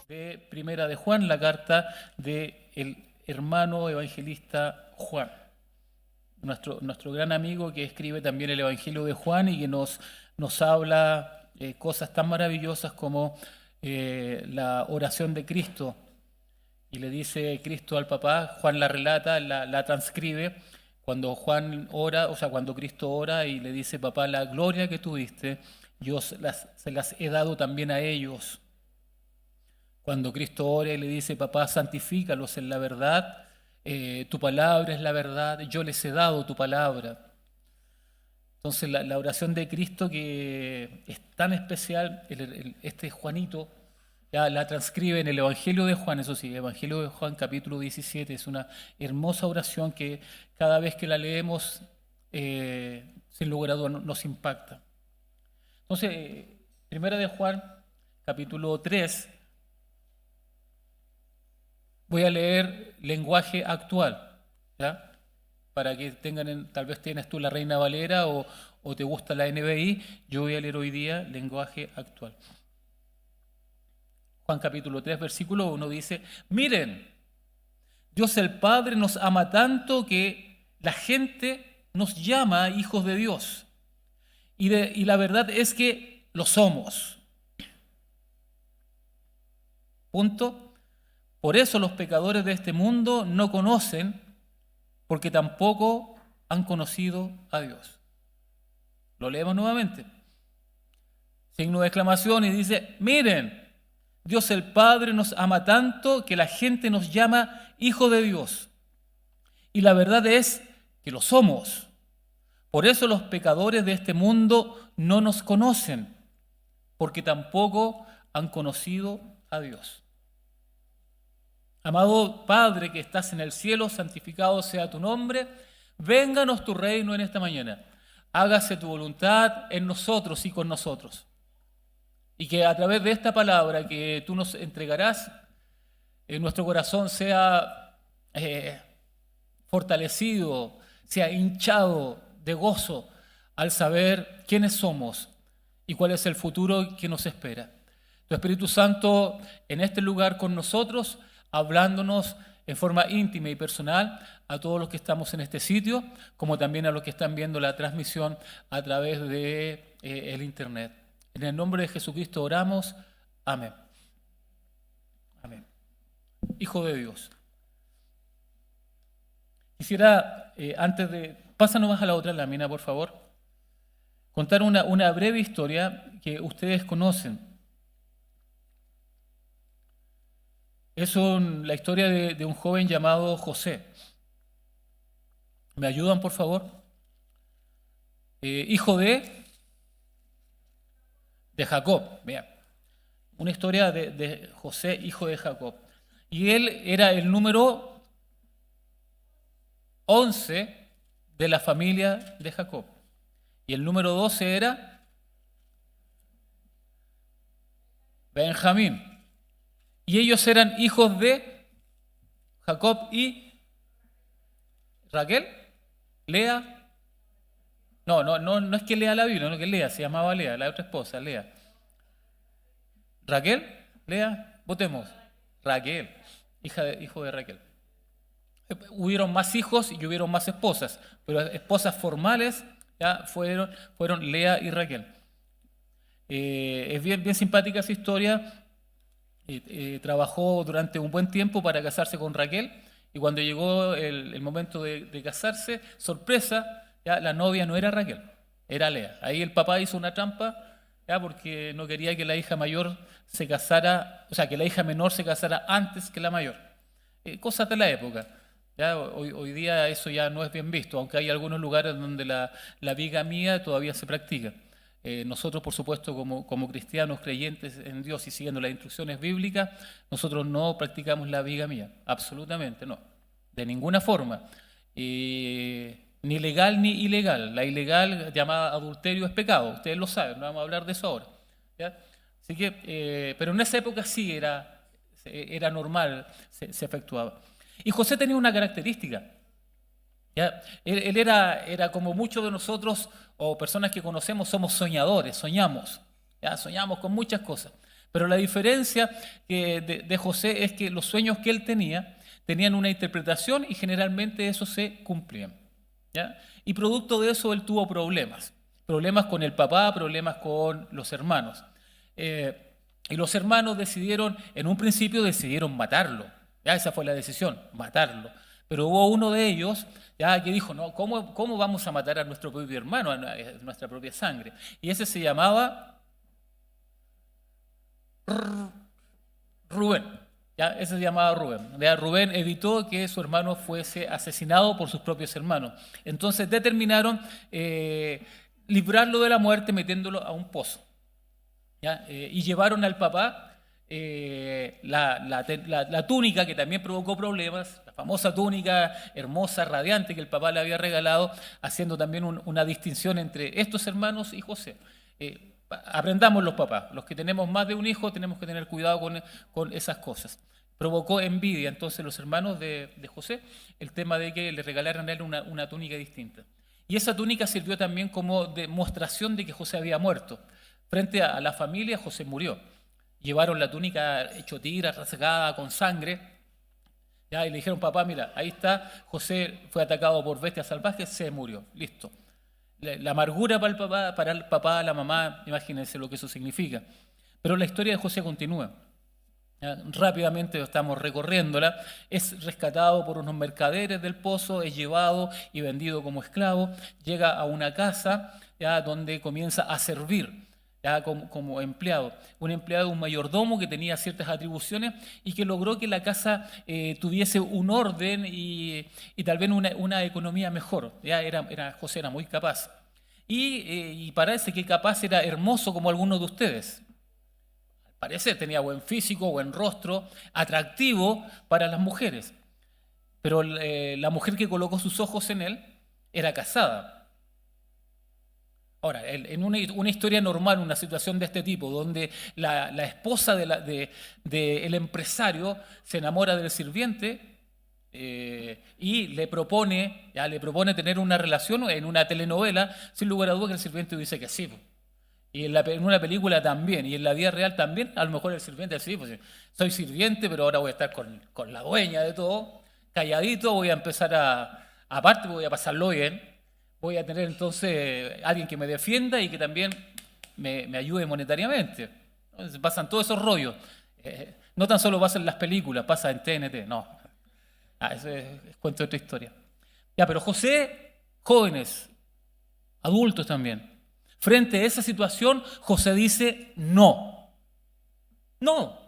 de Primera de Juan, la carta del hermano evangelista Juan, nuestro gran amigo que escribe también el Evangelio de Juan y que nos habla cosas tan maravillosas como la oración de Cristo. Y le dice Cristo al papá, Juan la relata, la transcribe, cuando Juan ora, o sea, cuando Cristo ora y le dice, papá, la gloria que tuviste, yo se las he dado también a ellos. Cuando Cristo ora y le dice, papá, santifícalos en la verdad, tu palabra es la verdad, yo les he dado tu palabra. Entonces la oración de Cristo que es tan especial, este Juanito, ya la transcribe en el Evangelio de Juan, eso sí, Evangelio de Juan capítulo 17, es una hermosa oración que cada vez que la leemos, sin lugar a dudas, nos impacta. Entonces, Primera de Juan, capítulo 3, voy a leer lenguaje actual, ¿ya? Para que tengan, tal vez tienes tú la Reina Valera o te gusta la NBI, yo voy a leer hoy día lenguaje actual. Juan capítulo 3, versículo 1 dice, miren, Dios el Padre nos ama tanto que la gente nos llama hijos de Dios. Y la verdad es que lo somos. Punto. Por eso los pecadores de este mundo no conocen, porque tampoco han conocido a Dios. Lo leemos nuevamente. Signo de exclamación y dice, miren, Dios el Padre nos ama tanto que la gente nos llama hijo de Dios. Y la verdad es que lo somos. Por eso los pecadores de este mundo no nos conocen, porque tampoco han conocido a Dios. Amado Padre que estás en el cielo, santificado sea tu nombre, vénganos tu reino en esta mañana. Hágase tu voluntad en nosotros y con nosotros. Y que a través de esta palabra que tú nos entregarás, nuestro corazón sea fortalecido, sea hinchado de gozo al saber quiénes somos y cuál es el futuro que nos espera. Tu Espíritu Santo en este lugar con nosotros, hablándonos en forma íntima y personal a todos los que estamos en este sitio, como también a los que están viendo la transmisión a través de el internet. En el nombre de Jesucristo oramos. Amén. Amén. Hijo de Dios. Quisiera, antes de... Pasa nomás a la otra lámina, por favor. Contar una breve historia que ustedes conocen. Es la historia de un joven llamado José. ¿Me ayudan, por favor? Hijo de Jacob. Bien. Una historia de José, hijo de Jacob. Y él era el número 11 de la familia de Jacob. Y el número 12 era Benjamín. Y ellos eran hijos de Jacob y Raquel, Lea. No es que lea la Biblia, no que Lea, se llamaba Lea, la otra esposa, Lea. Raquel, Lea, votemos. Raquel, hijo de Raquel. Hubieron más hijos y hubieron más esposas, pero las esposas formales ya fueron Lea y Raquel. Es bien simpática esa historia. Trabajó durante un buen tiempo para casarse con Raquel y cuando llegó el momento de casarse, sorpresa, ya la novia no era Raquel, era Lea. Ahí el papá hizo una trampa, ya porque no quería que la hija mayor se casara, o sea, que la hija menor se casara antes que la mayor. Cosas de la época. Ya, hoy día eso ya no es bien visto, aunque hay algunos lugares donde la bigamia todavía se practica. Nosotros, por supuesto, como cristianos creyentes en Dios y siguiendo las instrucciones bíblicas, nosotros no practicamos la bigamia, absolutamente no, de ninguna forma, ni legal ni ilegal. La ilegal, llamada adulterio, es pecado, ustedes lo saben, no vamos a hablar de eso ahora, ¿ya? Así que, pero en esa época sí era normal, se efectuaba. Y José tenía una característica. ¿Ya? Él era como muchos de nosotros o personas que conocemos, somos soñadores, soñamos, ¿ya? Soñamos con muchas cosas. Pero la diferencia de José es que los sueños que él tenía tenían una interpretación y generalmente eso se cumplía, ¿ya? Y producto de eso él tuvo problemas con el papá, problemas con los hermanos. Y los hermanos en un principio decidieron matarlo. Ya esa fue la decisión, matarlo. Pero hubo uno de ellos ya que dijo, no, ¿cómo vamos a matar a nuestro propio hermano, a nuestra propia sangre? Y ese se llamaba Rubén. ¿Ya? Ese se llamaba Rubén. ¿Ya? Rubén evitó que su hermano fuese asesinado por sus propios hermanos. Entonces determinaron librarlo de la muerte metiéndolo a un pozo. ¿Ya? Y llevaron al papá la túnica que también provocó problemas, la famosa túnica hermosa, radiante que el papá le había regalado, haciendo también una distinción entre estos hermanos y José. Aprendamos los papás, los que tenemos más de un hijo tenemos que tener cuidado con esas cosas. Provocó envidia entonces los hermanos de José el tema de que le regalaran a él una túnica distinta. Y esa túnica sirvió también como demostración de que José había muerto. Frente a la familia, José murió. Llevaron la túnica hecho tira, rasgada, con sangre, ¿ya? Y le dijeron, papá, mira, ahí está, José fue atacado por bestias salvajes, se murió, listo. La amargura para el papá, la mamá, imagínense lo que eso significa. Pero la historia de José continúa. ¿Ya? Rápidamente estamos recorriéndola. Es rescatado por unos mercaderes del pozo, es llevado y vendido como esclavo, llega a una casa, ¿ya? Donde comienza a servir. Ya como empleado, un empleado, un mayordomo que tenía ciertas atribuciones y que logró que la casa tuviese un orden y tal vez una economía mejor. Ya José era muy capaz. Y parece que capaz era hermoso como algunos de ustedes. Parece tenía buen físico, buen rostro, atractivo para las mujeres. Pero la mujer que colocó sus ojos en él era casada. Ahora, en una historia normal, una situación de este tipo, donde la esposa del empresario se enamora del sirviente y le propone tener una relación en una telenovela, sin lugar a dudas que el sirviente dice que sí. Y en una película también, y en la vida real también, a lo mejor el sirviente dice, sí, pues soy sirviente, pero ahora voy a estar con la dueña de todo, calladito, voy a empezar aparte voy a pasarlo bien. Voy a tener entonces alguien que me defienda y que también me ayude monetariamente. Entonces, pasan todos esos rollos. No tan solo pasa en las películas, pasa en TNT, no. Eso es cuento de otra historia. Ya, pero José, jóvenes, adultos también, frente a esa situación, José dice no. No.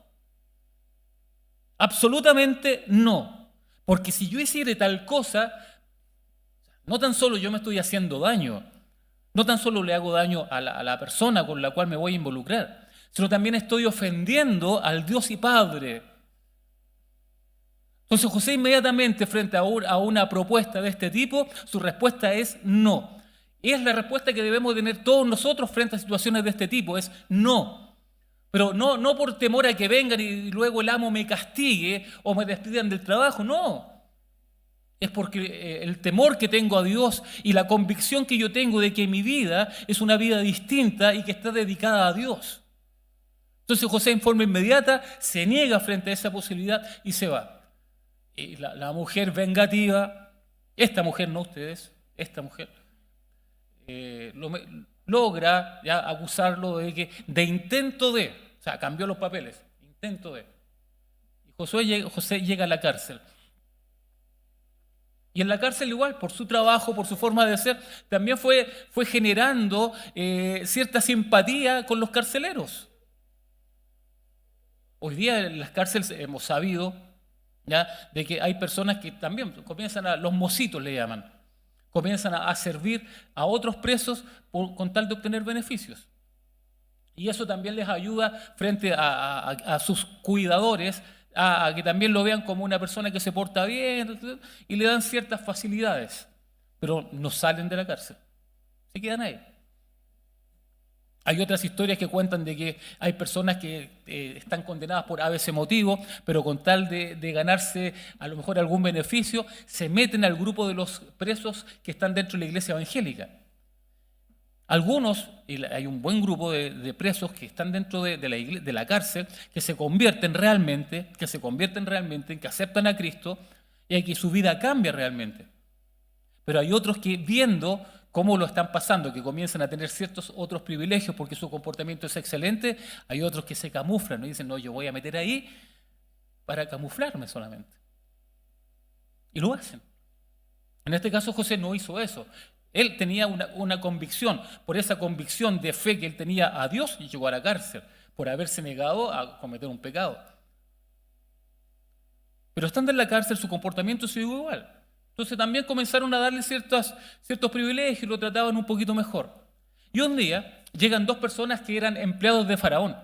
Absolutamente no. Porque si yo hiciera tal cosa, no tan solo yo me estoy haciendo daño, no tan solo le hago daño a la persona con la cual me voy a involucrar, sino también estoy ofendiendo al Dios y Padre. Entonces José inmediatamente frente a una propuesta de este tipo, su respuesta es no. Y es la respuesta que debemos tener todos nosotros frente a situaciones de este tipo, es no. Pero no por temor a que vengan y luego el amo me castigue o me despidan del trabajo, no. Es porque el temor que tengo a Dios y la convicción que yo tengo de que mi vida es una vida distinta y que está dedicada a Dios. Entonces José en forma inmediata se niega frente a esa posibilidad y se va. Y la mujer vengativa, esta mujer, no ustedes, esta mujer, logra ya acusarlo de intento de, o sea, cambió los papeles, intento de. Y José llega a la cárcel. Y en la cárcel igual, por su trabajo, por su forma de ser, también fue generando cierta simpatía con los carceleros. Hoy día en las cárceles hemos sabido ¿ya? De que hay personas que también comienzan los mocitos le llaman, comienzan a servir a otros presos con tal de obtener beneficios. Y eso también les ayuda frente a sus cuidadores, a que también lo vean como una persona que se porta bien y le dan ciertas facilidades, pero no salen de la cárcel, se quedan ahí. Hay otras historias que cuentan de que hay personas que están condenadas por ABC motivo, pero con tal de ganarse a lo mejor algún beneficio, se meten al grupo de los presos que están dentro de la iglesia evangélica. Algunos, y hay un buen grupo de presos que están dentro de la cárcel, que se convierten realmente, en que aceptan a Cristo y que su vida cambia realmente. Pero hay otros que viendo cómo lo están pasando, que comienzan a tener ciertos otros privilegios porque su comportamiento es excelente, hay otros que se camuflan y dicen, no, yo voy a meter ahí para camuflarme solamente. Y lo hacen. En este caso José no hizo eso. Él tenía una convicción. Por esa convicción de fe que él tenía a Dios, y llegó a la cárcel por haberse negado a cometer un pecado. Pero estando en la cárcel su comportamiento siguió igual. Entonces también comenzaron a darle ciertos privilegios y lo trataban un poquito mejor. Y un día llegan dos personas que eran empleados de Faraón.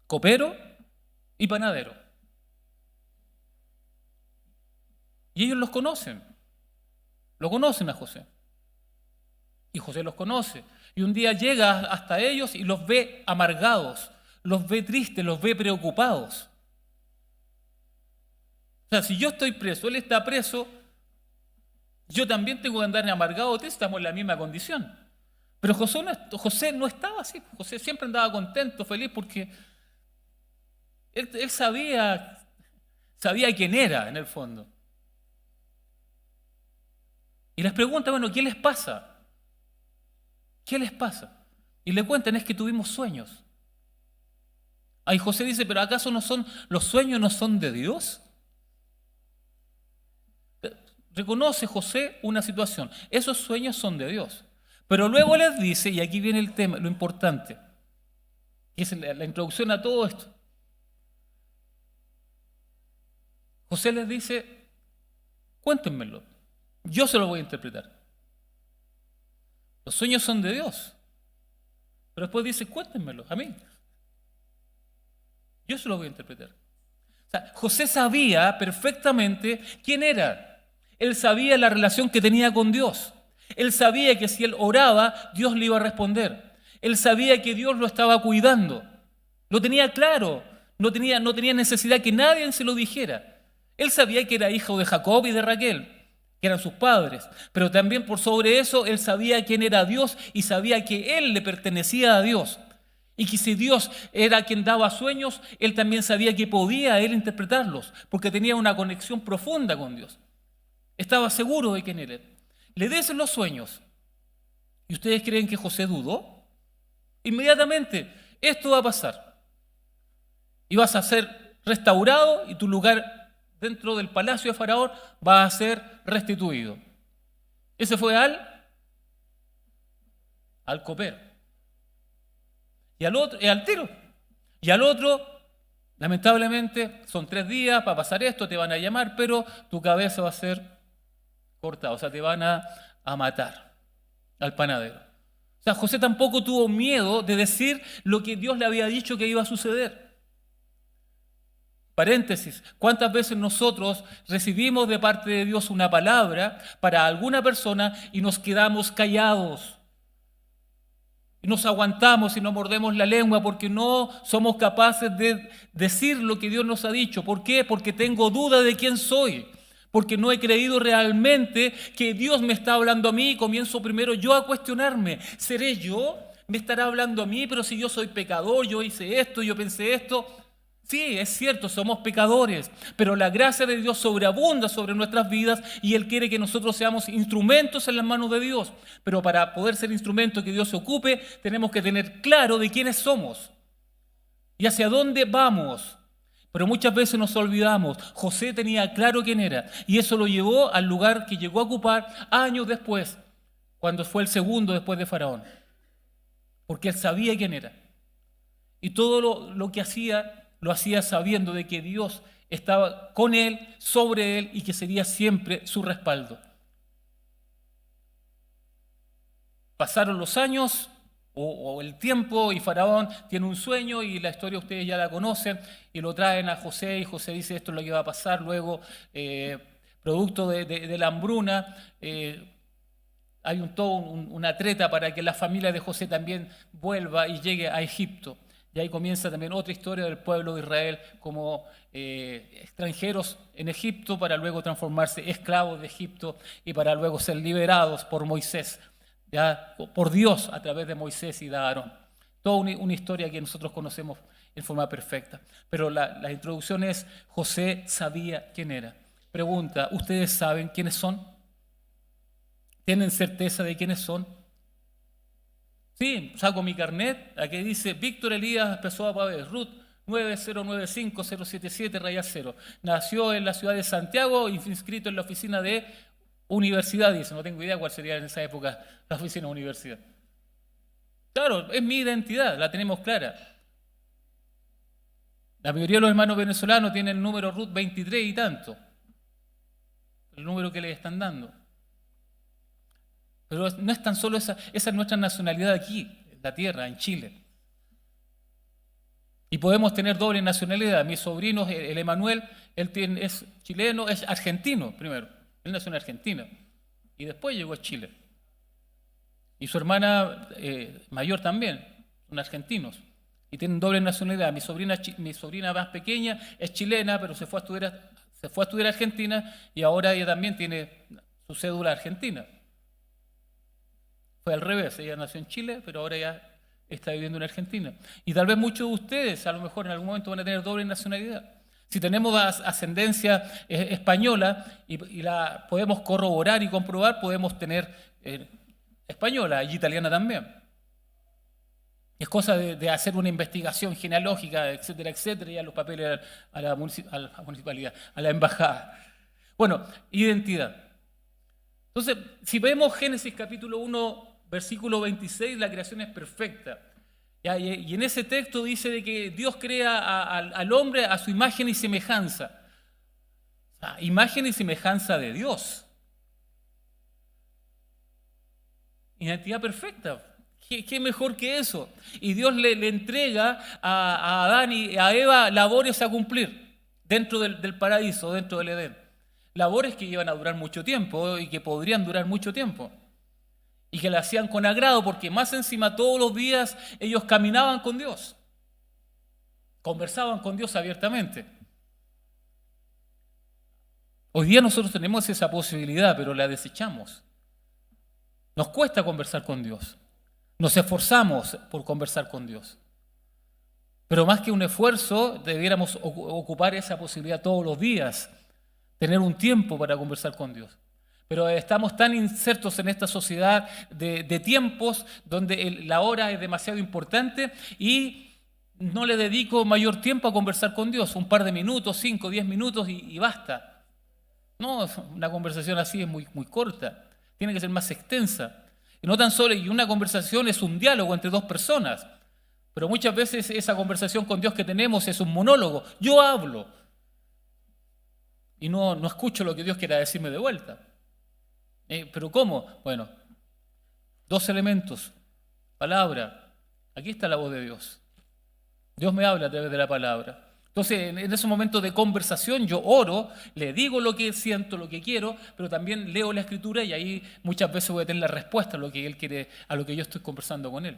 Copero y panadero. Y ellos los conocen. Lo conocen a José. Y José los conoce. Y un día llega hasta ellos y los ve amargados, los ve tristes, los ve preocupados. O sea, si yo estoy preso, él está preso, yo también tengo que andar amargado, estamos en la misma condición. Pero José no estaba así. José siempre andaba contento, feliz, porque él sabía quién era en el fondo. Y les pregunta, bueno, ¿qué les pasa? ¿Qué les pasa? Y le cuentan, es que tuvimos sueños. Ahí José dice, ¿pero acaso los sueños no son de Dios? Reconoce José una situación. Esos sueños son de Dios. Pero luego les dice, y aquí viene el tema, lo importante, que es la introducción a todo esto. José les dice, cuéntenmelo. Yo se lo voy a interpretar. Los sueños son de Dios. Pero después dice, cuéntenmelo a mí. Yo se lo voy a interpretar. O sea, José sabía perfectamente quién era. Él sabía la relación que tenía con Dios. Él sabía que si él oraba, Dios le iba a responder. Él sabía que Dios lo estaba cuidando. Lo tenía claro. No tenía necesidad que nadie se lo dijera. Él sabía que era hijo de Jacob y de Raquel, que eran sus padres, pero también por sobre eso él sabía quién era Dios y sabía que él le pertenecía a Dios y que si Dios era quien daba sueños, él también sabía que podía él interpretarlos porque tenía una conexión profunda con Dios. Estaba seguro de quién era. Le dicen los sueños y ustedes creen que José dudó. Inmediatamente esto va a pasar y vas a ser restaurado y tu lugar dentro del palacio de Faraón va a ser restituido. Ese fue al copero. Y al otro, al tiro. Y al otro, lamentablemente, son 3 días para pasar esto, te van a llamar, pero tu cabeza va a ser cortada, o sea, te van a matar al panadero. O sea, José tampoco tuvo miedo de decir lo que Dios le había dicho que iba a suceder. Paréntesis, ¿cuántas veces nosotros recibimos de parte de Dios una palabra para alguna persona y nos quedamos callados? Y nos aguantamos y nos mordemos la lengua porque no somos capaces de decir lo que Dios nos ha dicho. ¿Por qué? Porque tengo duda de quién soy. Porque no he creído realmente que Dios me está hablando a mí y comienzo primero yo a cuestionarme. ¿Seré yo? ¿Me estará hablando a mí? Pero si yo soy pecador, yo hice esto, yo pensé esto. Sí, es cierto, somos pecadores, pero la gracia de Dios sobreabunda sobre nuestras vidas y Él quiere que nosotros seamos instrumentos en las manos de Dios. Pero para poder ser instrumentos que Dios se ocupe, tenemos que tener claro de quiénes somos y hacia dónde vamos. Pero muchas veces nos olvidamos. José tenía claro quién era y eso lo llevó al lugar que llegó a ocupar años después, cuando fue el segundo después de Faraón. Porque él sabía quién era. Y todo lo que hacía, lo hacía sabiendo de que Dios estaba con él, sobre él y que sería siempre su respaldo. Pasaron los años o el tiempo y Faraón tiene un sueño y la historia ustedes ya la conocen y lo traen a José y José dice esto es lo que va a pasar. Luego, producto de la hambruna, hay una treta para que la familia de José también vuelva y llegue a Egipto. Y ahí comienza también otra historia del pueblo de Israel como extranjeros en Egipto para luego transformarse esclavos de Egipto y para luego ser liberados por Moisés ya por Dios a través de Moisés y de Aarón. Toda una historia que nosotros conocemos en forma perfecta. Pero la introducción es, José sabía quién era. Pregunta, ¿ustedes saben quiénes son? ¿Tienen certeza de quiénes son? Sí, saco mi carnet, aquí dice Víctor Elías Pessoa Pavés, Ruth 9095077-0. Nació en la ciudad de Santiago, inscrito en la oficina de universidad, dice. No tengo idea cuál sería en esa época la oficina de universidad. Claro, es mi identidad, la tenemos clara. La mayoría de los hermanos venezolanos tienen el número Ruth 23 y tanto. El número que les están dando. Pero no es tan solo esa es nuestra nacionalidad aquí, en la tierra, en Chile. Y podemos tener doble nacionalidad. Mi sobrino, el Emanuel, es chileno, es argentino primero. Él nació en Argentina y después llegó a Chile. Y su hermana mayor también, son argentinos. Y tienen doble nacionalidad. Mi sobrina más pequeña es chilena, pero se fue a estudiar a Argentina y ahora ella también tiene su cédula argentina. Fue al revés, ella nació en Chile, pero ahora ya está viviendo en Argentina. Y tal vez muchos de ustedes a lo mejor en algún momento van a tener doble nacionalidad. Si tenemos ascendencia española y la podemos corroborar y comprobar, podemos tener española y italiana también. Es cosa de hacer una investigación genealógica, etcétera, etcétera, y a los papeles a la municipalidad, a la embajada. Bueno, identidad. Entonces, si vemos Génesis capítulo 1, versículo 26, la creación es perfecta. Y en ese texto dice de que Dios crea al hombre a su imagen y semejanza. O sea, imagen y semejanza de Dios. Identidad perfecta. ¿Qué mejor que eso? Y Dios le entrega a Adán y a Eva labores a cumplir dentro del paraíso, dentro del Edén. Labores que iban a durar mucho tiempo y que podrían durar mucho tiempo. Y que la hacían con agrado porque más encima todos los días ellos caminaban con Dios. Conversaban con Dios abiertamente. Hoy día nosotros tenemos esa posibilidad, pero la desechamos. Nos cuesta conversar con Dios. Nos esforzamos por conversar con Dios. Pero más que un esfuerzo, debiéramos ocupar esa posibilidad todos los días. Tener un tiempo para conversar con Dios. Pero estamos tan insertos en esta sociedad de tiempos donde la hora es demasiado importante y no le dedico mayor tiempo a conversar con Dios. Un par de minutos, 5, 10 minutos y basta. No, una conversación así es muy corta. Tiene que ser más extensa. Y no tan solo, y una conversación es un diálogo entre dos personas. Pero muchas veces esa conversación con Dios que tenemos es un monólogo. Yo hablo. Y no escucho lo que Dios quiera decirme de vuelta. ¿Pero cómo? Bueno, 2 elementos. Palabra. Aquí está la voz de Dios. Dios me habla a través de la palabra. Entonces, en esos momentos de conversación, yo oro, le digo lo que siento, lo que quiero, pero también leo la Escritura y ahí muchas veces voy a tener la respuesta a lo que Él quiere, a lo que yo estoy conversando con Él.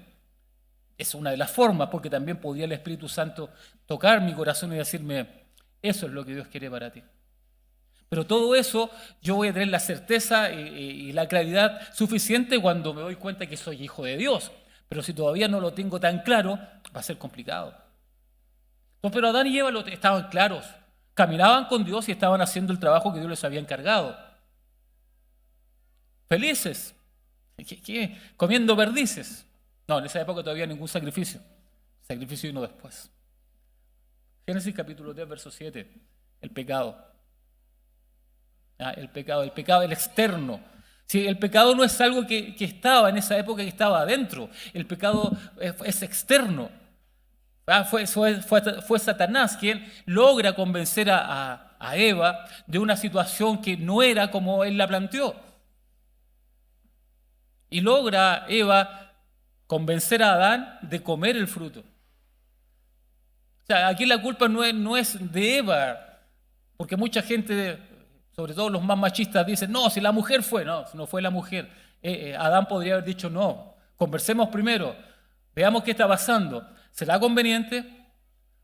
Es una de las formas, porque también podría el Espíritu Santo tocar mi corazón y decirme, eso es lo que Dios quiere para ti. Pero todo eso yo voy a tener la certeza y la claridad suficiente cuando me doy cuenta que soy hijo de Dios. Pero si todavía no lo tengo tan claro, va a ser complicado. Entonces, pero Adán y Eva estaban claros. Caminaban con Dios y estaban haciendo el trabajo que Dios les había encargado. Felices. ¿Qué? Comiendo perdices. No, en esa época todavía ningún sacrificio. El sacrificio vino después. Génesis capítulo 3, verso 7. El pecado. El pecado, el externo. Sí, el pecado no es algo que estaba en esa época, que estaba adentro. El pecado es externo. Fue Satanás quien logra convencer a Eva de una situación que no era como él la planteó. Y logra Eva convencer a Adán de comer el fruto. O sea, aquí la culpa no es de Eva, porque mucha gente, sobre todo los más machistas, dicen, no, si la mujer fue, no fue la mujer. Adán podría haber dicho, no, conversemos primero, veamos qué está pasando. ¿Será conveniente?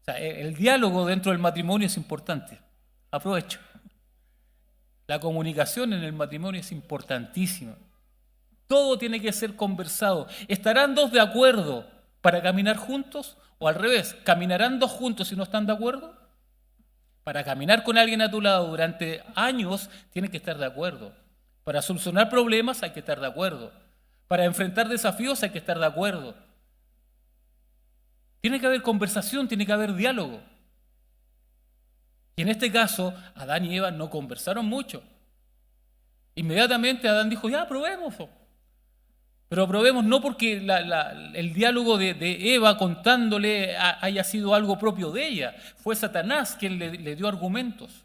O sea, el diálogo dentro del matrimonio es importante. Aprovecho. La comunicación en el matrimonio es importantísima. Todo tiene que ser conversado. ¿Estarán dos de acuerdo para caminar juntos? ¿O al revés, caminarán dos juntos si no están de acuerdo? Para caminar con alguien a tu lado durante años, tienes que estar de acuerdo. Para solucionar problemas hay que estar de acuerdo. Para enfrentar desafíos hay que estar de acuerdo. Tiene que haber conversación, tiene que haber diálogo. Y en este caso, Adán y Eva no conversaron mucho. Inmediatamente Adán dijo, ya, probemos. Pero probemos no porque el diálogo de Eva contándole haya sido algo propio de ella. Fue Satanás quien le dio argumentos.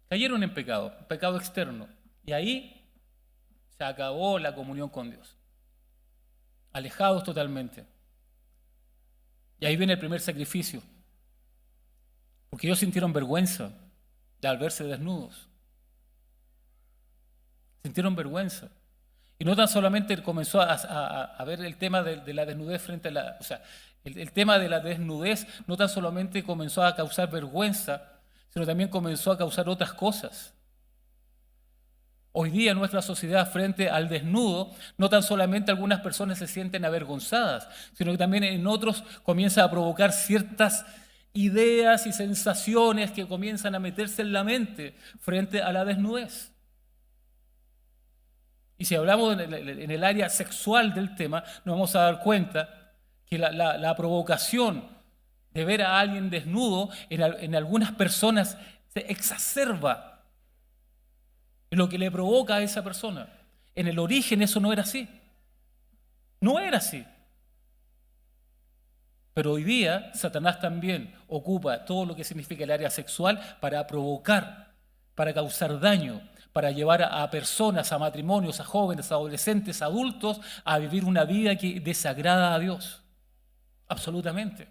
Cayeron en pecado externo. Y ahí se acabó la comunión con Dios. Alejados totalmente. Y ahí viene el primer sacrificio. Porque ellos sintieron vergüenza de al verse desnudos. Sintieron vergüenza. Y no tan solamente comenzó a ver el tema de la desnudez frente a la... O sea, el tema de la desnudez no tan solamente comenzó a causar vergüenza, sino también comenzó a causar otras cosas. Hoy día en nuestra sociedad frente al desnudo, no tan solamente algunas personas se sienten avergonzadas, sino que también en otros comienza a provocar ciertas ideas y sensaciones que comienzan a meterse en la mente frente a la desnudez. Y si hablamos en el área sexual del tema, nos vamos a dar cuenta que la provocación de ver a alguien desnudo en algunas personas se exacerba en lo que le provoca a esa persona. En el origen eso no era así. No era así. Pero hoy día Satanás también ocupa todo lo que significa el área sexual para provocar, para causar daño, para llevar a personas, a matrimonios, a jóvenes, a adolescentes, a adultos, a vivir una vida que desagrada a Dios. Absolutamente.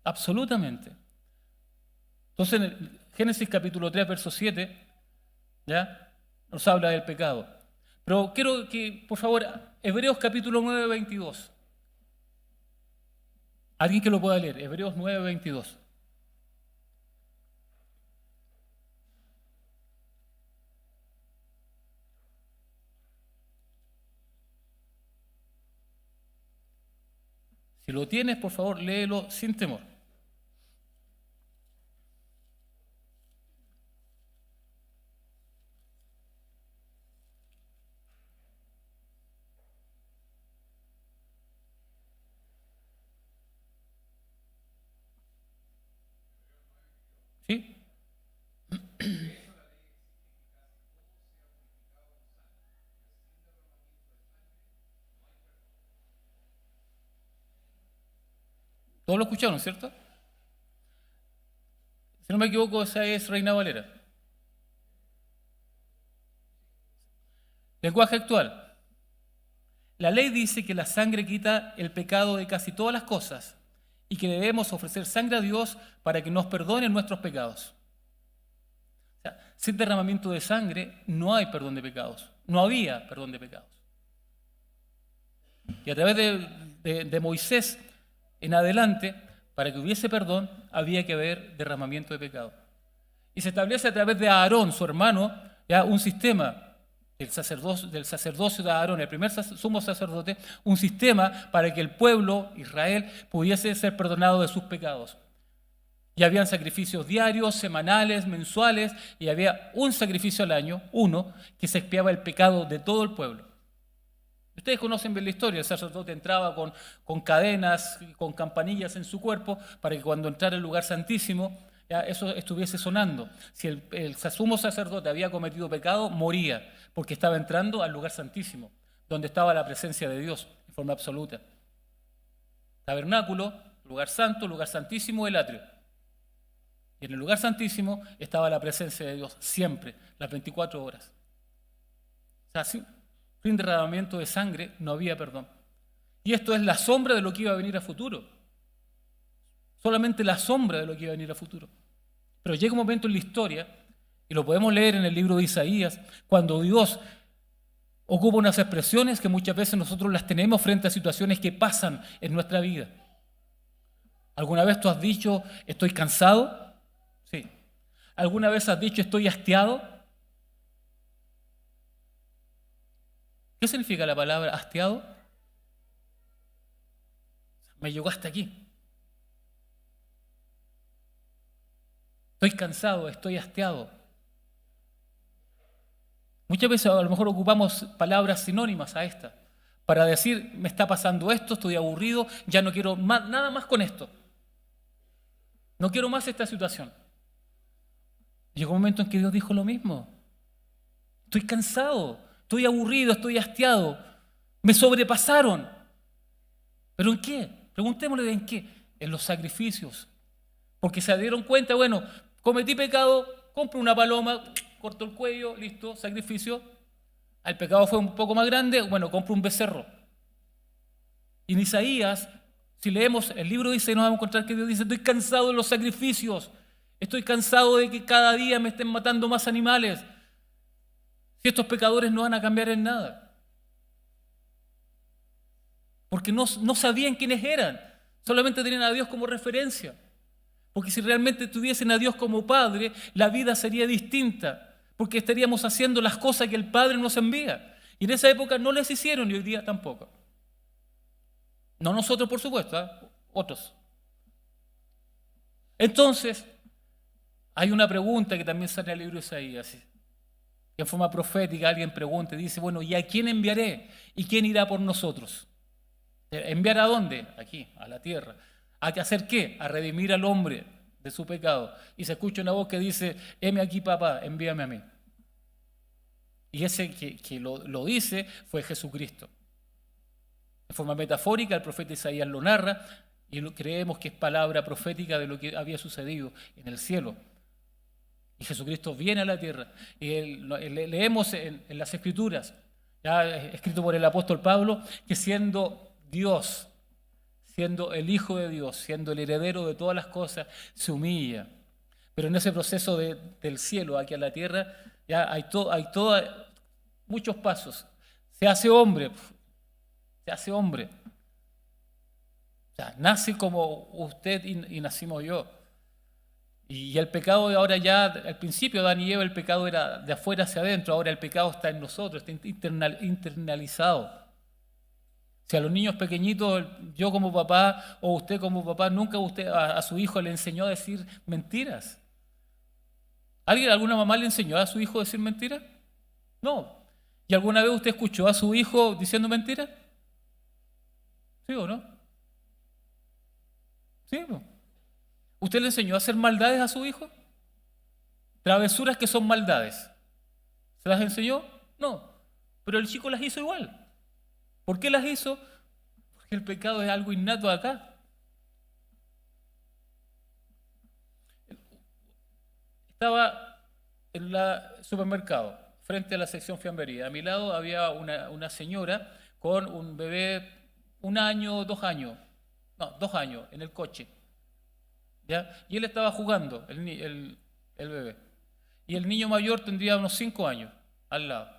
Absolutamente. Entonces, en Génesis capítulo 3, verso 7, ¿ya? Nos habla del pecado. Pero quiero que, por favor, Hebreos capítulo 9, 22. Alguien que lo pueda leer, Hebreos 9, 22. Si lo tienes, por favor, léelo sin temor. ¿Sí? Todos lo escucharon, ¿cierto? Si no me equivoco, esa es Reina Valera. Lenguaje actual. La ley dice que la sangre quita el pecado de casi todas las cosas y que debemos ofrecer sangre a Dios para que nos perdone nuestros pecados. O sea, sin derramamiento de sangre no hay perdón de pecados. No había perdón de pecados. Y a través de Moisés en adelante, para que hubiese perdón, había que haber derramamiento de pecado. Y se establece a través de Aarón, su hermano, ya un sistema del sacerdocio de Aarón, el primer sumo sacerdote, un sistema para que el pueblo, Israel, pudiese ser perdonado de sus pecados. Y habían sacrificios diarios, semanales, mensuales, y había un sacrificio al año, uno, que se expiaba el pecado de todo el pueblo. Ustedes conocen bien la historia, el sacerdote entraba con cadenas, con campanillas en su cuerpo, para que cuando entrara al lugar santísimo, ya eso estuviese sonando. Si el sumo sacerdote había cometido pecado, moría, porque estaba entrando al lugar santísimo, donde estaba la presencia de Dios, en forma absoluta. Tabernáculo, lugar santo, lugar santísimo, el atrio. Y en el lugar santísimo estaba la presencia de Dios, siempre, las 24 horas. O sea, sin derramamiento de sangre no había perdón. Y esto es la sombra de lo que iba a venir a futuro. Solamente la sombra de lo que iba a venir a futuro. Pero llega un momento en la historia, y lo podemos leer en el libro de Isaías, cuando Dios ocupa unas expresiones que muchas veces nosotros las tenemos frente a situaciones que pasan en nuestra vida. ¿Alguna vez tú has dicho, estoy cansado? Sí. ¿Alguna vez has dicho, estoy hastiado? ¿Qué significa la palabra hastiado? Me llegó hasta aquí. Estoy cansado, estoy hastiado. Muchas veces a lo mejor ocupamos palabras sinónimas a esta para decir, me está pasando esto, estoy aburrido, ya no quiero nada más con esto. No quiero más esta situación. Llegó un momento en que Dios dijo lo mismo. Estoy cansado, estoy aburrido, estoy hastiado. Me sobrepasaron. ¿Pero en qué? Preguntémosle en qué. En los sacrificios. Porque se dieron cuenta, bueno, cometí pecado, compro una paloma, corto el cuello, listo, sacrificio. El pecado fue un poco más grande, bueno, compro un becerro. Y en Isaías, si leemos el libro, dice, nos vamos a encontrar que Dios dice, estoy cansado de los sacrificios. Estoy cansado de que cada día me estén matando más animales. Si estos pecadores no van a cambiar en nada. Porque no sabían quiénes eran. Solamente tenían a Dios como referencia. Porque si realmente tuviesen a Dios como Padre, la vida sería distinta. Porque estaríamos haciendo las cosas que el Padre nos envía. Y en esa época no les hicieron y hoy día tampoco. No nosotros, por supuesto, ¿eh? Otros. Entonces, hay una pregunta que también sale en el libro de Isaías. En forma profética alguien pregunta y dice, bueno, ¿y a quién enviaré? ¿Y quién irá por nosotros? ¿Enviar a dónde? Aquí, a la tierra. ¿A hacer qué? A redimir al hombre de su pecado. Y se escucha una voz que dice, heme aquí, papá, envíame a mí. Y ese que lo dice fue Jesucristo. De forma metafórica, el profeta Isaías lo narra y creemos que es palabra profética de lo que había sucedido en el cielo. Y Jesucristo viene a la tierra. Y leemos en las Escrituras, ya escrito por el apóstol Pablo, que siendo Dios, siendo el Hijo de Dios, siendo el heredero de todas las cosas, se humilla. Pero en ese proceso del cielo aquí a la tierra, ya hay muchos pasos. Se hace hombre. Se hace hombre. O sea, nace como usted y nacimos yo. Y el pecado de ahora ya, al principio de Adán y Eva, el pecado era de afuera hacia adentro, ahora el pecado está en nosotros, está internalizado. Si a los niños pequeñitos, yo como papá o usted como papá, nunca a su hijo le enseñó a decir mentiras. ¿Alguna mamá le enseñó a su hijo a decir mentiras? No. ¿Y alguna vez usted escuchó a su hijo diciendo mentiras? ¿Sí o no? ¿Sí o no? ¿Usted le enseñó a hacer maldades a su hijo? Travesuras que son maldades. ¿Se las enseñó? No. Pero el chico las hizo igual. ¿Por qué las hizo? Porque el pecado es algo innato acá. Estaba en el supermercado, frente a la sección fiambrería. A mi lado había una señora con un bebé, 1 año, 2 años. No, 2 años, en el coche. ¿Ya? Y él estaba jugando, el bebé. Y el niño mayor tendría unos 5 años al lado.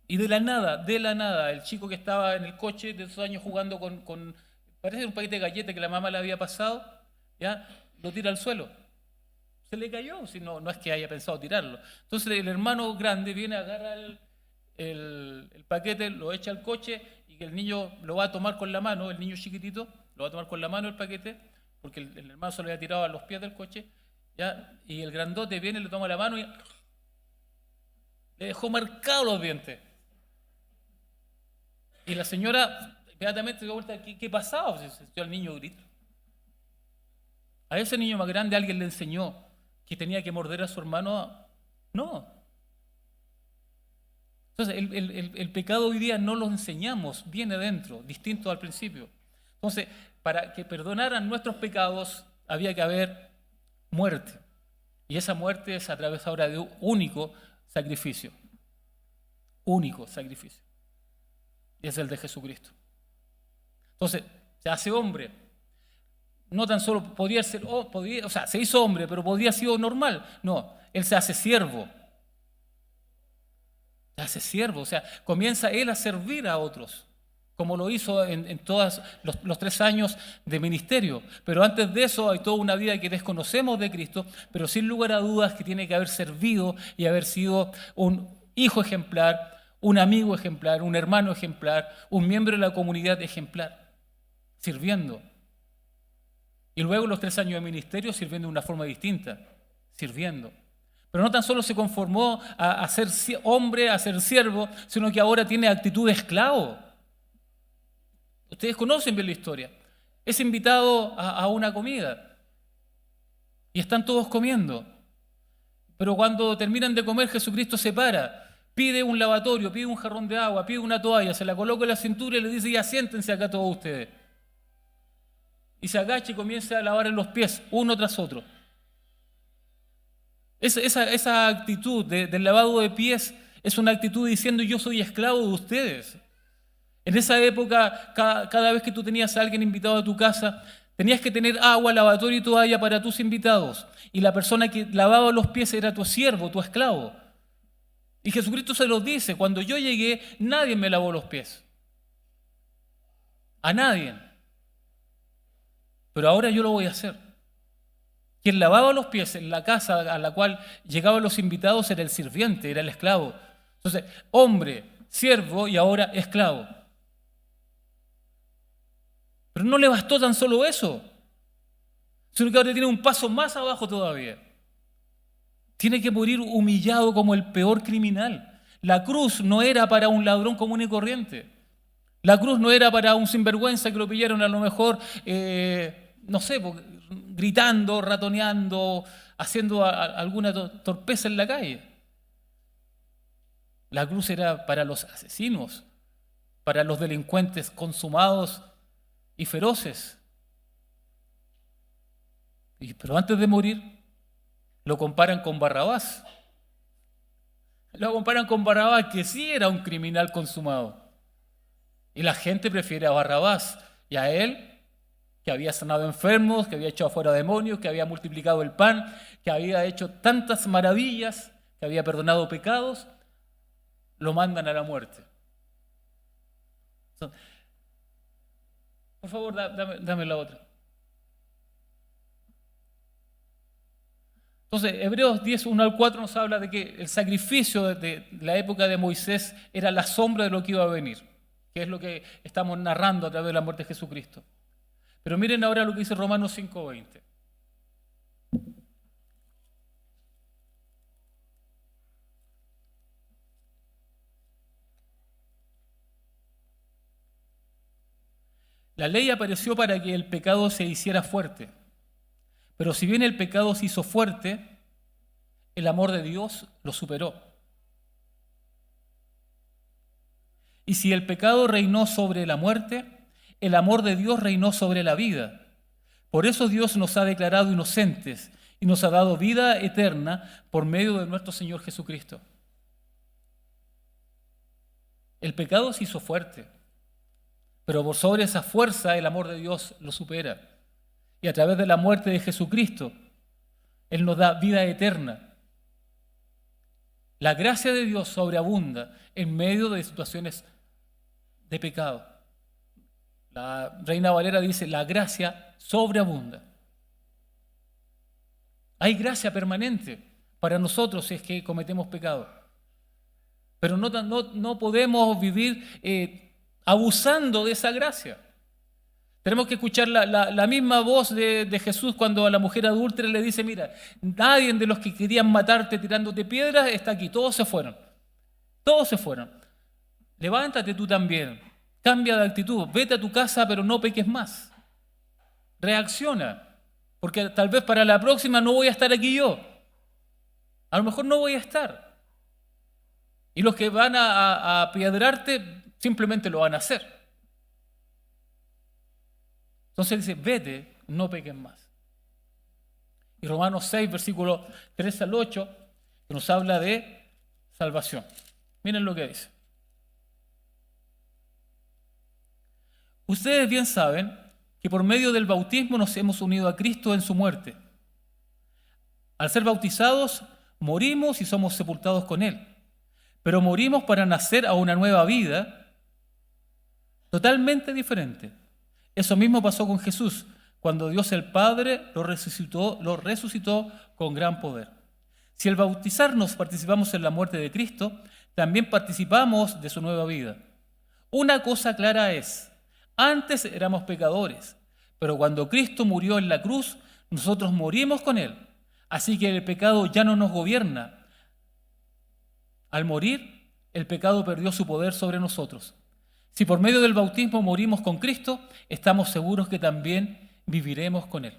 Y de la nada, el chico que estaba en el coche de esos años jugando con parece un paquete de galletas que la mamá le había pasado, ¿ya? Lo tira al suelo. Se le cayó, si no es que haya pensado tirarlo. Entonces el hermano grande viene, agarra el paquete, lo echa al coche y que el niño lo va a tomar con la mano, el niño chiquitito, lo va a tomar con la mano el paquete, porque el hermano se lo había tirado a los pies del coche, ¿ya? Y el grandote viene, le toma la mano y le dejó marcados los dientes. Y la señora inmediatamente se dio vuelta, ¿qué pasaba? Se sintió al niño grito. A ese niño más grande alguien le enseñó que tenía que morder a su hermano. No. Entonces, el pecado hoy día no lo enseñamos, viene dentro, distinto al principio. Entonces, para que perdonaran nuestros pecados, había que haber muerte. Y esa muerte es a través ahora de un único sacrificio. Único sacrificio. Y es el de Jesucristo. Entonces, se hace hombre. No tan solo podía ser, se hizo hombre, pero podría haber sido normal. No, él se hace siervo. Se hace siervo, o sea, comienza él a servir a otros, como lo hizo en todos los 3 años de ministerio. Pero antes de eso hay toda una vida que desconocemos de Cristo, pero sin lugar a dudas que tiene que haber servido y haber sido un hijo ejemplar, un amigo ejemplar, un hermano ejemplar, un miembro de la comunidad ejemplar, sirviendo. Y luego los 3 años de ministerio sirviendo de una forma distinta, sirviendo. Pero no tan solo se conformó a ser hombre, a ser siervo, sino que ahora tiene actitud de esclavo. Ustedes conocen bien la historia. Es invitado a una comida y están todos comiendo. Pero cuando terminan de comer, Jesucristo se para, pide un lavatorio, pide un jarrón de agua, pide una toalla, se la coloca en la cintura y le dice: ya siéntense acá todos ustedes. Y se agacha y comienza a lavar en los pies, uno tras otro. Esa actitud del lavado de pies es una actitud diciendo: yo soy esclavo de ustedes. En esa época, cada vez que tú tenías a alguien invitado a tu casa, tenías que tener agua, lavatorio y toalla para tus invitados. Y la persona que lavaba los pies era tu siervo, tu esclavo. Y Jesucristo se los dice: cuando yo llegué, nadie me lavó los pies. A nadie. Pero ahora yo lo voy a hacer. Quien lavaba los pies en la casa a la cual llegaban los invitados era el sirviente, era el esclavo. Entonces, hombre, siervo y ahora esclavo. Pero no le bastó tan solo eso, sino que ahora tiene un paso más abajo todavía. Tiene que morir humillado como el peor criminal. La cruz no era para un ladrón común y corriente. La cruz no era para un sinvergüenza que lo pillaron a lo mejor, no sé, gritando, ratoneando, haciendo alguna torpeza en la calle. La cruz era para los asesinos, para los delincuentes consumados y feroces. Pero antes de morir, lo comparan con Barrabás. Lo comparan con Barrabás, que sí era un criminal consumado. Y la gente prefiere a Barrabás y a él, que había sanado enfermos, que había echado fuera demonios, que había multiplicado el pan, que había hecho tantas maravillas, que había perdonado pecados, lo mandan a la muerte. Por favor, dame la otra. Entonces, Hebreos 10, 1 al 4 nos habla de que el sacrificio de la época de Moisés era la sombra de lo que iba a venir, que es lo que estamos narrando a través de la muerte de Jesucristo. Pero miren ahora lo que dice Romanos 5:20. La ley apareció para que el pecado se hiciera fuerte. Pero si bien el pecado se hizo fuerte, el amor de Dios lo superó. Y si el pecado reinó sobre la muerte, el amor de Dios reinó sobre la vida. Por eso Dios nos ha declarado inocentes y nos ha dado vida eterna por medio de nuestro Señor Jesucristo. El pecado se hizo fuerte, pero por sobre esa fuerza el amor de Dios lo supera. Y a través de la muerte de Jesucristo, Él nos da vida eterna. La gracia de Dios sobreabunda en medio de situaciones de pecado. La Reina Valera dice: la gracia sobreabunda. Hay gracia permanente para nosotros si es que cometemos pecado. Pero no podemos vivir abusando de esa gracia. Tenemos que escuchar la misma voz de Jesús cuando a la mujer adúltera le dice: mira, nadie de los que querían matarte tirándote piedras está aquí, todos se fueron. Todos se fueron. Levántate tú también, cambia de actitud, vete a tu casa, pero no peques más. Reacciona, porque tal vez para la próxima no voy a estar aquí yo. A lo mejor no voy a estar. Y los que van a apedrearte simplemente lo van a hacer. Entonces dice: vete, no peques más. Y Romanos 6, versículos 3 al 8, que nos habla de salvación. Miren lo que dice. Ustedes bien saben que por medio del bautismo nos hemos unido a Cristo en su muerte. Al ser bautizados, morimos y somos sepultados con Él. Pero morimos para nacer a una nueva vida totalmente diferente. Eso mismo pasó con Jesús, cuando Dios el Padre lo resucitó con gran poder. Si al bautizarnos participamos en la muerte de Cristo, también participamos de su nueva vida. Una cosa clara es, antes éramos pecadores, pero cuando Cristo murió en la cruz, nosotros morimos con Él. Así que el pecado ya no nos gobierna. Al morir, el pecado perdió su poder sobre nosotros. Si por medio del bautismo morimos con Cristo, estamos seguros que también viviremos con Él.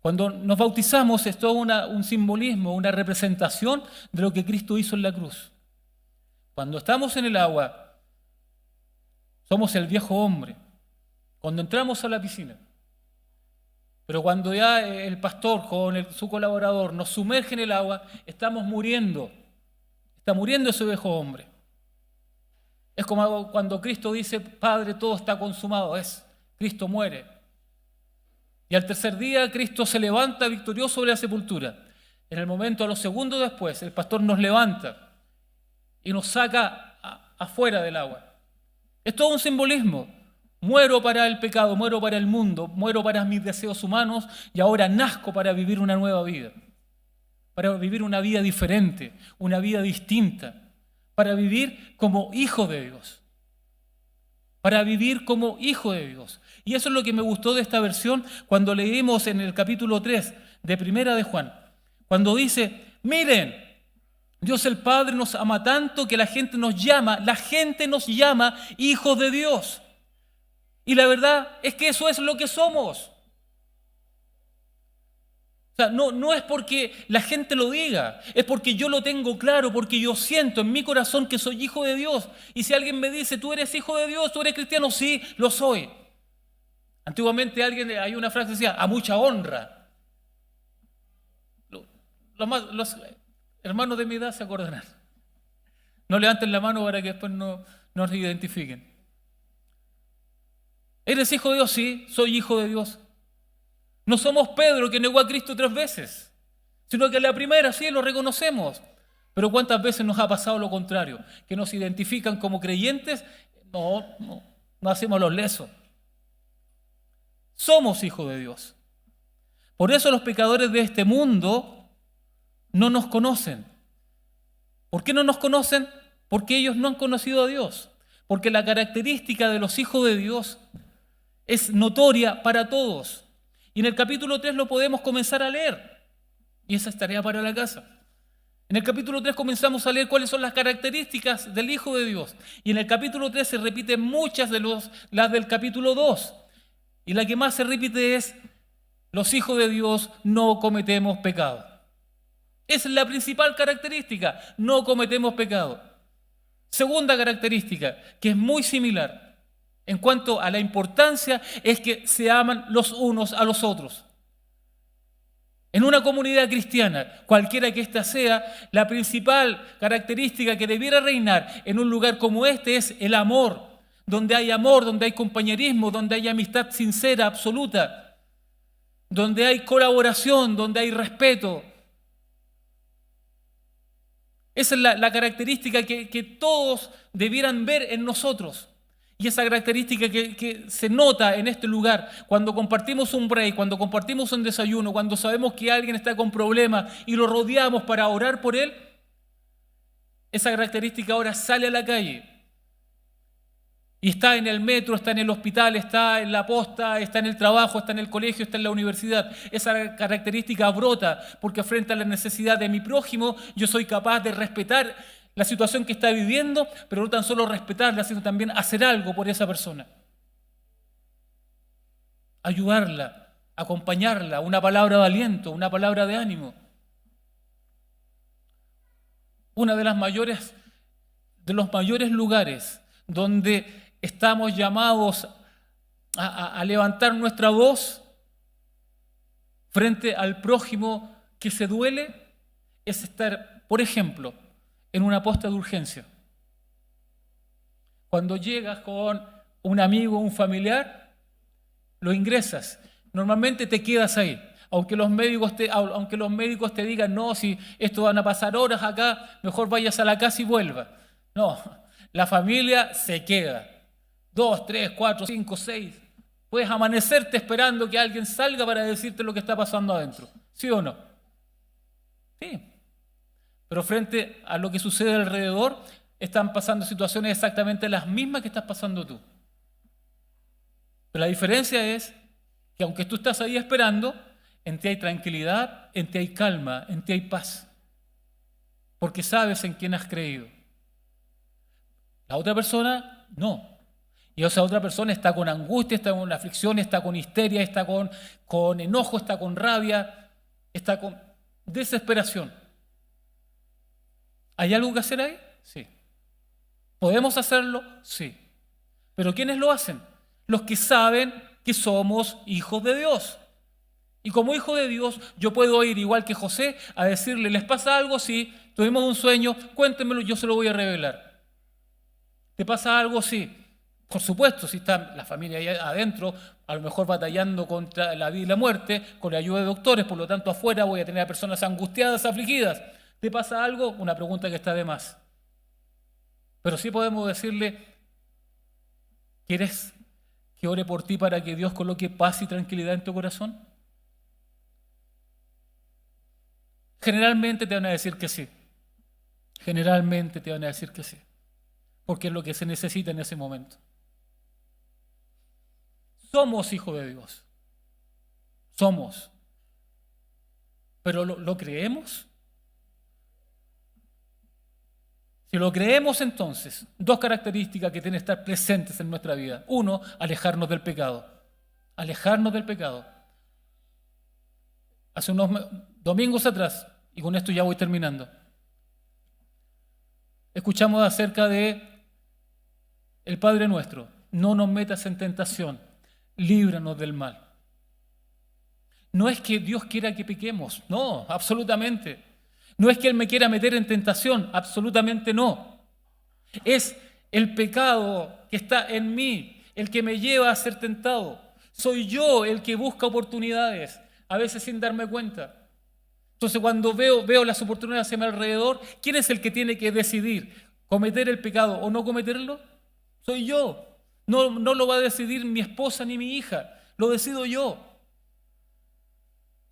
Cuando nos bautizamos es todo un simbolismo, una representación de lo que Cristo hizo en la cruz. Cuando estamos en el agua, somos el viejo hombre. Cuando entramos a la piscina. Pero cuando ya el pastor con su colaborador nos sumerge en el agua, estamos muriendo. Está muriendo ese viejo hombre. Es como cuando Cristo dice, Padre, todo está consumado. Cristo muere. Y al tercer día Cristo se levanta victorioso sobre la sepultura. En el momento, a los segundos después, el pastor nos levanta y nos saca afuera del agua. Es todo un simbolismo. Muero para el pecado, muero para el mundo, muero para mis deseos humanos y ahora nazco para vivir una nueva vida. Para vivir una vida diferente, una vida distinta. Para vivir como hijo de Dios. Para vivir como hijo de Dios. Y eso es lo que me gustó de esta versión cuando leímos en el capítulo 3 de Primera de Juan. Cuando dice, miren, Dios el Padre nos ama tanto que la gente nos llama hijos de Dios. Y la verdad es que eso es lo que somos. O sea, no es porque la gente lo diga, es porque yo lo tengo claro, porque yo siento en mi corazón que soy hijo de Dios. Y si alguien me dice, tú eres hijo de Dios, tú eres cristiano, sí, lo soy. Antiguamente hay una frase que decía, a mucha honra. Los hermanos de mi edad se acordarán. No levanten la mano para que después no nos identifiquen. ¿Eres hijo de Dios? Sí, soy hijo de Dios. No somos Pedro que negó a Cristo 3 veces, sino que la primera sí lo reconocemos. Pero ¿cuántas veces nos ha pasado lo contrario? Que nos identifican como creyentes, no hacemos los lesos. Somos hijos de Dios. Por eso los pecadores de este mundo no nos conocen. ¿Por qué no nos conocen? Porque ellos no han conocido a Dios. Porque la característica de los hijos de Dios es notoria para todos. Y en el capítulo 3 lo podemos comenzar a leer. Y esa es tarea para la casa. En el capítulo 3 comenzamos a leer cuáles son las características del Hijo de Dios. Y en el capítulo 3 se repiten muchas de las del capítulo 2. Y la que más se repite es, los hijos de Dios no cometemos pecado. Esa es la principal característica, no cometemos pecado. Segunda característica, que es muy similar, en cuanto a la importancia, es que se aman los unos a los otros. En una comunidad cristiana, cualquiera que ésta sea, la principal característica que debiera reinar en un lugar como este es el amor. Donde hay compañerismo, donde hay amistad sincera, absoluta, donde hay colaboración, donde hay respeto. Esa es la característica que todos debieran ver en nosotros. Y esa característica que se nota en este lugar, cuando compartimos un break, cuando compartimos un desayuno, cuando sabemos que alguien está con problemas y lo rodeamos para orar por él, esa característica ahora sale a la calle. Y está en el metro, está en el hospital, está en la posta, está en el trabajo, está en el colegio, está en la universidad. Esa característica brota porque frente a la necesidad de mi prójimo, yo soy capaz de respetar la situación que está viviendo, pero no tan solo respetarla, sino también hacer algo por esa persona. Ayudarla, acompañarla, una palabra de aliento, una palabra de ánimo. Una de los mayores lugares donde estamos llamados a levantar nuestra voz frente al prójimo que se duele, es estar, por ejemplo, en una posta de urgencia. Cuando llegas con un amigo, un familiar, lo ingresas. Normalmente te quedas ahí. Aunque los médicos te digan, no, si esto van a pasar horas acá, mejor vayas a la casa y vuelva. No, la familia se queda. 2, 3, 4, 5, 6. Puedes amanecerte esperando que alguien salga para decirte lo que está pasando adentro. ¿Sí o no? Sí. pero frente a lo que sucede alrededor, están pasando situaciones exactamente las mismas que estás pasando tú. Pero la diferencia es que aunque tú estás ahí esperando, en ti hay tranquilidad, en ti hay calma, en ti hay paz, porque sabes en quién has creído. La otra persona no. Y esa otra persona está con angustia, está con aflicción, está con histeria, está con enojo, está con rabia, está con desesperación. ¿Hay algo que hacer ahí? Sí. ¿Podemos hacerlo? Sí. ¿Pero quiénes lo hacen? Los que saben que somos hijos de Dios. Y como hijo de Dios, yo puedo ir igual que José a decirle, ¿les pasa algo? Sí. ¿Tuvimos un sueño? Cuéntenmelo, yo se lo voy a revelar. ¿Te pasa algo? Sí. Por supuesto, si está la familia ahí adentro, a lo mejor batallando contra la vida y la muerte, con la ayuda de doctores, por lo tanto afuera voy a tener a personas angustiadas, afligidas. ¿Te pasa algo? Una pregunta que está de más. Pero sí podemos decirle, ¿quieres que ore por ti para que Dios coloque paz y tranquilidad en tu corazón? Generalmente te van a decir que sí. Generalmente te van a decir que sí. Porque es lo que se necesita en ese momento. Somos hijos de Dios. Somos. ¿Pero lo creemos? Si lo creemos, entonces, dos características que tienen que estar presentes en nuestra vida. Uno, alejarnos del pecado. Alejarnos del pecado. Hace unos domingos atrás, y con esto ya voy terminando, escuchamos acerca de el Padre Nuestro. No nos metas en tentación, líbranos del mal. No es que Dios quiera que pequemos, no, absolutamente. No es que Él me quiera meter en tentación, absolutamente no. Es el pecado que está en mí, el que me lleva a ser tentado. Soy yo el que busca oportunidades, a veces sin darme cuenta. Entonces cuando veo las oportunidades a mi alrededor, ¿quién es el que tiene que decidir cometer el pecado o no cometerlo? Soy yo. No lo va a decidir mi esposa ni mi hija, lo decido yo.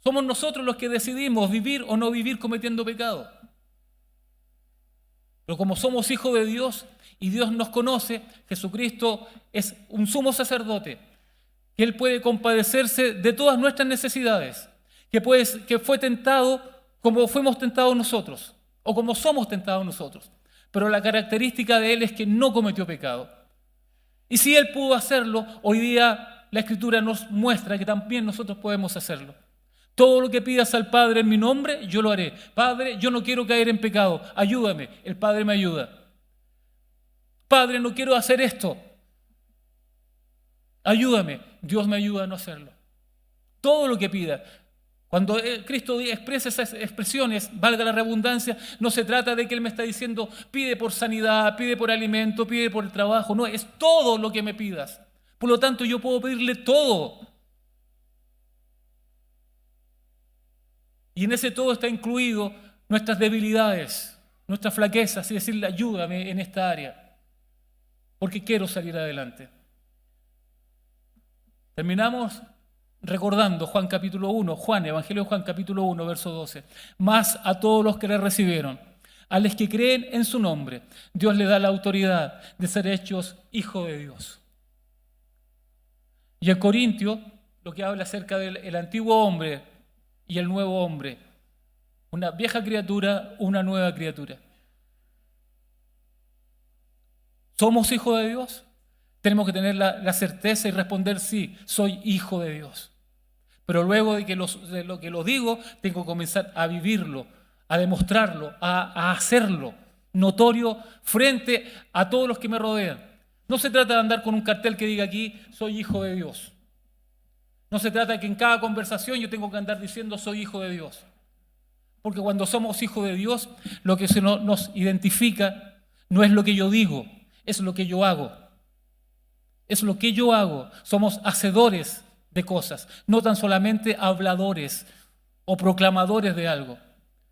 Somos nosotros los que decidimos vivir o no vivir cometiendo pecado. Pero como somos hijos de Dios y Dios nos conoce, Jesucristo es un sumo sacerdote, que Él puede compadecerse de todas nuestras necesidades, que fue tentado como fuimos tentados nosotros, o como somos tentados nosotros. Pero la característica de Él es que no cometió pecado. Y si Él pudo hacerlo, hoy día la Escritura nos muestra que también nosotros podemos hacerlo. Todo lo que pidas al Padre en mi nombre, yo lo haré. Padre, yo no quiero caer en pecado, ayúdame. El Padre me ayuda. Padre, no quiero hacer esto. Ayúdame. Dios me ayuda a no hacerlo. Todo lo que pida. Cuando Cristo expresa esas expresiones, valga la redundancia, no se trata de que Él me está diciendo, pide por sanidad, pide por alimento, pide por el trabajo. No, es todo lo que me pidas. Por lo tanto, yo puedo pedirle todo. Y en ese todo está incluido nuestras debilidades, nuestras flaquezas, y decirle, ayúdame en esta área, porque quiero salir adelante. Terminamos recordando Juan capítulo 1, Evangelio de Juan capítulo 1, verso 12. Más a todos los que le recibieron, a los que creen en su nombre, Dios le da la autoridad de ser hechos hijos de Dios. Y en Corintio, lo que habla acerca del antiguo hombre y el nuevo hombre, una vieja criatura, una nueva criatura. ¿Somos hijos de Dios? Tenemos que tener la certeza y responder sí, soy hijo de Dios. Pero luego de lo que lo digo, tengo que comenzar a vivirlo, a demostrarlo, a hacerlo notorio frente a todos los que me rodean. No se trata de andar con un cartel que diga aquí, soy hijo de Dios. No se trata de que en cada conversación yo tengo que andar diciendo soy hijo de Dios. Porque cuando somos hijos de Dios, lo que nos identifica no es lo que yo digo, es lo que yo hago. Es lo que yo hago. Somos hacedores de cosas, no tan solamente habladores o proclamadores de algo.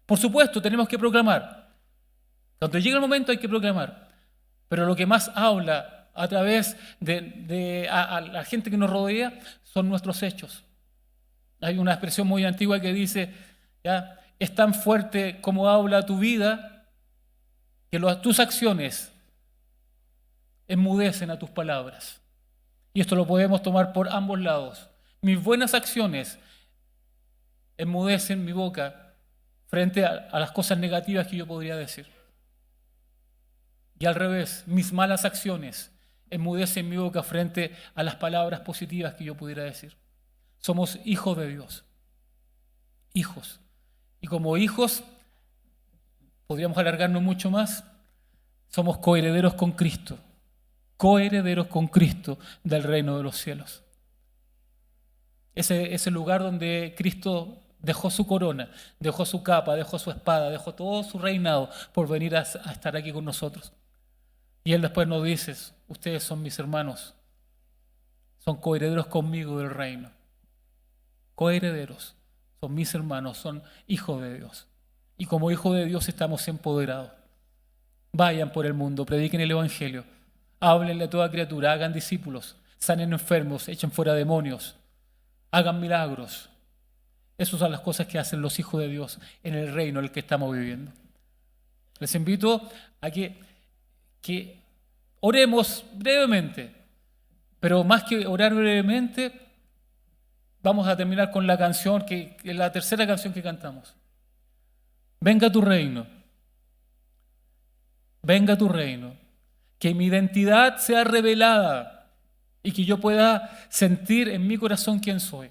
Por supuesto, tenemos que proclamar. Cuando llega el momento hay que proclamar. Pero lo que más habla a través de la gente que nos rodea son nuestros hechos. Hay una expresión muy antigua que dice, ¿ya? es tan fuerte como habla tu vida, que tus acciones enmudecen a tus palabras. Y esto lo podemos tomar por ambos lados. Mis buenas acciones enmudecen mi boca frente a las cosas negativas que yo podría decir. Y al revés, mis malas acciones enmudecen mi boca frente a las palabras positivas que yo pudiera decir. Somos hijos de Dios. Hijos. Y como hijos, podríamos alargarnos mucho más, somos coherederos con Cristo. Coherederos con Cristo del reino de los cielos. Ese lugar donde Cristo dejó su corona, dejó su capa, dejó su espada, dejó todo su reinado por venir a estar aquí con nosotros. Y Él después nos dice, ustedes son mis hermanos, son coherederos conmigo del reino. Coherederos, son mis hermanos, son hijos de Dios. Y como hijos de Dios estamos empoderados. Vayan por el mundo, prediquen el Evangelio, háblenle a toda criatura, hagan discípulos, sanen enfermos, echen fuera demonios, hagan milagros. Esas son las cosas que hacen los hijos de Dios en el reino en el que estamos viviendo. Les invito a que oremos brevemente, pero más que orar brevemente, vamos a terminar con la canción, que es la tercera canción que cantamos. Venga tu reino, venga tu reino, que mi identidad sea revelada y que yo pueda sentir en mi corazón quién soy.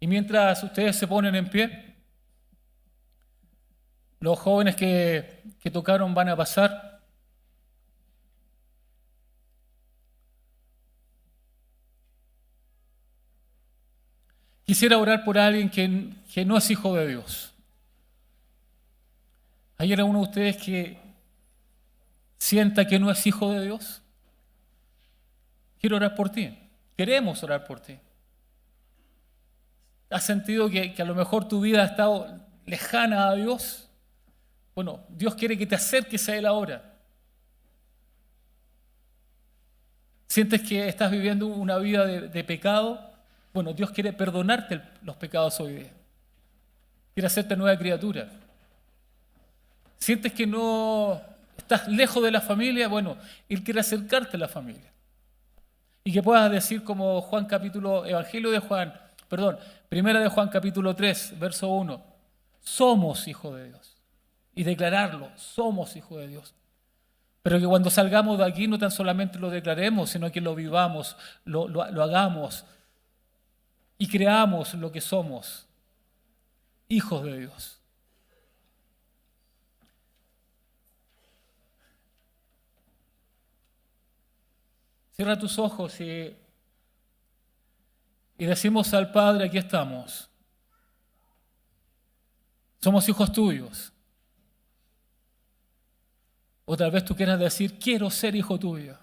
Y mientras ustedes se ponen en pie, los jóvenes que tocaron van a pasar. Quisiera orar por alguien que no es hijo de Dios. ¿Hay alguno de ustedes que sienta que no es hijo de Dios? Quiero orar por ti. Queremos orar por ti. ¿Has sentido que a lo mejor tu vida ha estado lejana a Dios? Bueno, Dios quiere que te acerques a Él ahora. ¿Sientes que estás viviendo una vida de pecado? Bueno, Dios quiere perdonarte los pecados hoy día. Quiere hacerte nueva criatura. ¿Sientes que no estás lejos de la familia? Bueno, Él quiere acercarte a la familia. Y que puedas decir como Primera de Juan capítulo 3, verso 1. Somos hijos de Dios. Y declararlo, somos hijos de Dios. Pero que cuando salgamos de aquí no tan solamente lo declaremos, sino que lo vivamos, lo hagamos y creamos lo que somos, hijos de Dios. Cierra tus ojos y decimos al Padre, aquí estamos. Somos hijos tuyos. O tal vez tú quieras decir, quiero ser hijo tuyo.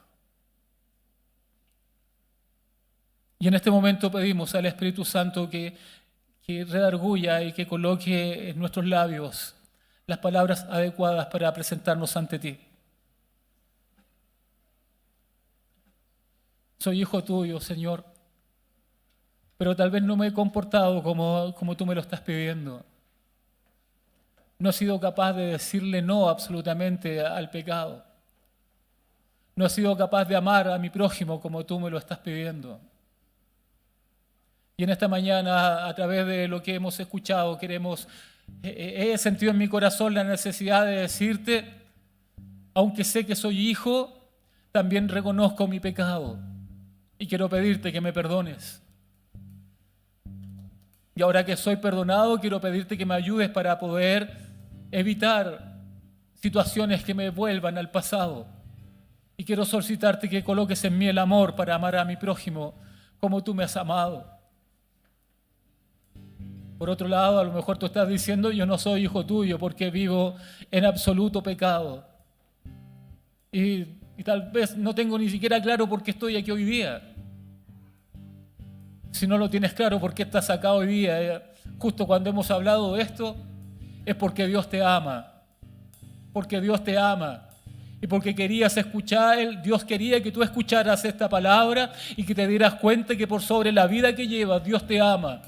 Y en este momento pedimos al Espíritu Santo que redarguya y que coloque en nuestros labios las palabras adecuadas para presentarnos ante ti. Soy hijo tuyo, Señor, pero tal vez no me he comportado como tú me lo estás pidiendo. No he sido capaz de decirle no absolutamente al pecado. No he sido capaz de amar a mi prójimo como tú me lo estás pidiendo. Y en esta mañana, a través de lo que hemos escuchado, he sentido en mi corazón la necesidad de decirte, aunque sé que soy hijo, también reconozco mi pecado y quiero pedirte que me perdones. Y ahora que soy perdonado, quiero pedirte que me ayudes para poder evitar situaciones que me vuelvan al pasado. Y quiero solicitarte que coloques en mí el amor para amar a mi prójimo como tú me has amado. Por otro lado, a lo mejor tú estás diciendo, yo no soy hijo tuyo porque vivo en absoluto pecado. Y tal vez no tengo ni siquiera claro por qué estoy aquí hoy día. Si no lo tienes claro por qué estás acá hoy día, justo cuando hemos hablado de esto, es porque Dios te ama. Porque Dios te ama. Y porque querías escuchar, Dios quería que tú escucharas esta palabra y que te dieras cuenta que por sobre la vida que llevas, Dios te ama.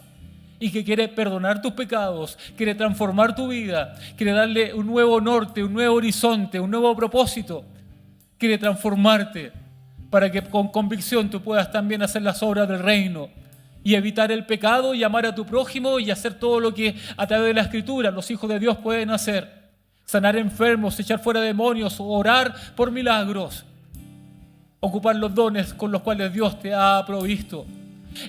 y que quiere perdonar tus pecados, quiere transformar tu vida, quiere darle un nuevo norte, un nuevo horizonte, un nuevo propósito, quiere transformarte para que con convicción tú puedas también hacer las obras del reino y evitar el pecado y amar a tu prójimo y hacer todo lo que a través de la Escritura los hijos de Dios pueden hacer. Sanar enfermos, echar fuera demonios, orar por milagros, ocupar los dones con los cuales Dios te ha provisto.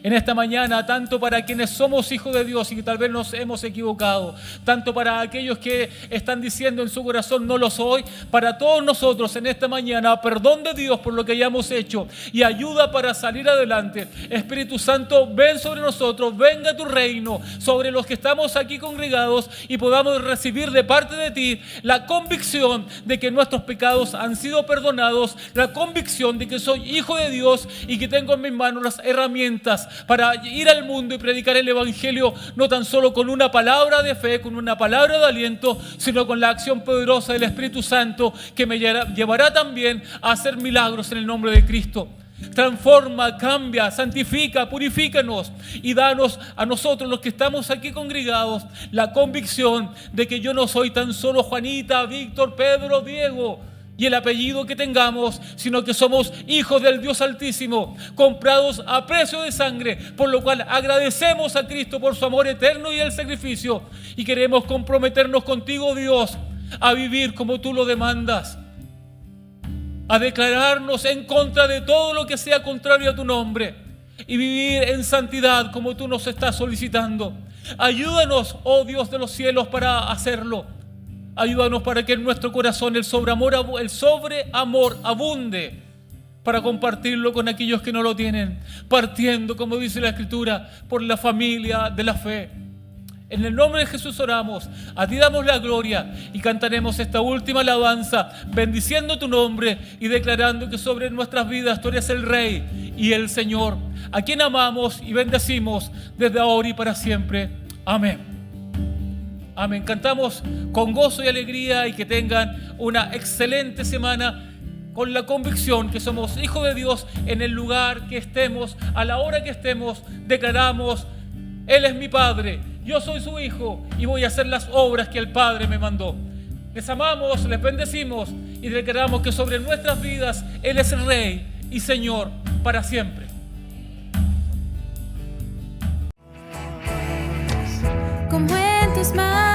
En esta mañana, tanto para quienes somos hijos de Dios y que tal vez nos hemos equivocado, tanto para aquellos que están diciendo en su corazón no lo soy, para todos nosotros en esta mañana, perdón de Dios por lo que hayamos hecho y ayuda para salir adelante. Espíritu Santo, ven sobre nosotros, venga tu reino sobre los que estamos aquí congregados y podamos recibir de parte de ti la convicción de que nuestros pecados han sido perdonados, la convicción de que soy hijo de Dios y que tengo en mis manos las herramientas para ir al mundo y predicar el Evangelio, no tan solo con una palabra de fe, con una palabra de aliento, sino con la acción poderosa del Espíritu Santo que me llevará también a hacer milagros en el nombre de Cristo. Transforma, cambia, santifica, purifícanos y danos a nosotros los que estamos aquí congregados la convicción de que yo no soy tan solo Juanita, Víctor, Pedro, Diego y el apellido que tengamos, sino que somos hijos del Dios Altísimo, comprados a precio de sangre, por lo cual agradecemos a Cristo por su amor eterno y el sacrificio, y queremos comprometernos contigo, Dios, a vivir como tú lo demandas, a declararnos en contra de todo lo que sea contrario a tu nombre, y vivir en santidad como tú nos estás solicitando. Ayúdanos, oh Dios de los cielos, para hacerlo. Ayúdanos para que en nuestro corazón el sobreamor abunde para compartirlo con aquellos que no lo tienen, partiendo, como dice la Escritura, por la familia de la fe. En el nombre de Jesús oramos, a ti damos la gloria y cantaremos esta última alabanza, bendiciendo tu nombre y declarando que sobre nuestras vidas tú eres el Rey y el Señor, a quien amamos y bendecimos desde ahora y para siempre. Amén. Amén. Cantamos con gozo y alegría y que tengan una excelente semana con la convicción que somos hijos de Dios en el lugar que estemos, a la hora que estemos, declaramos, Él es mi Padre, yo soy su Hijo y voy a hacer las obras que el Padre me mandó. Les amamos, les bendecimos y declaramos que sobre nuestras vidas Él es el Rey y Señor para siempre. Como en tus manos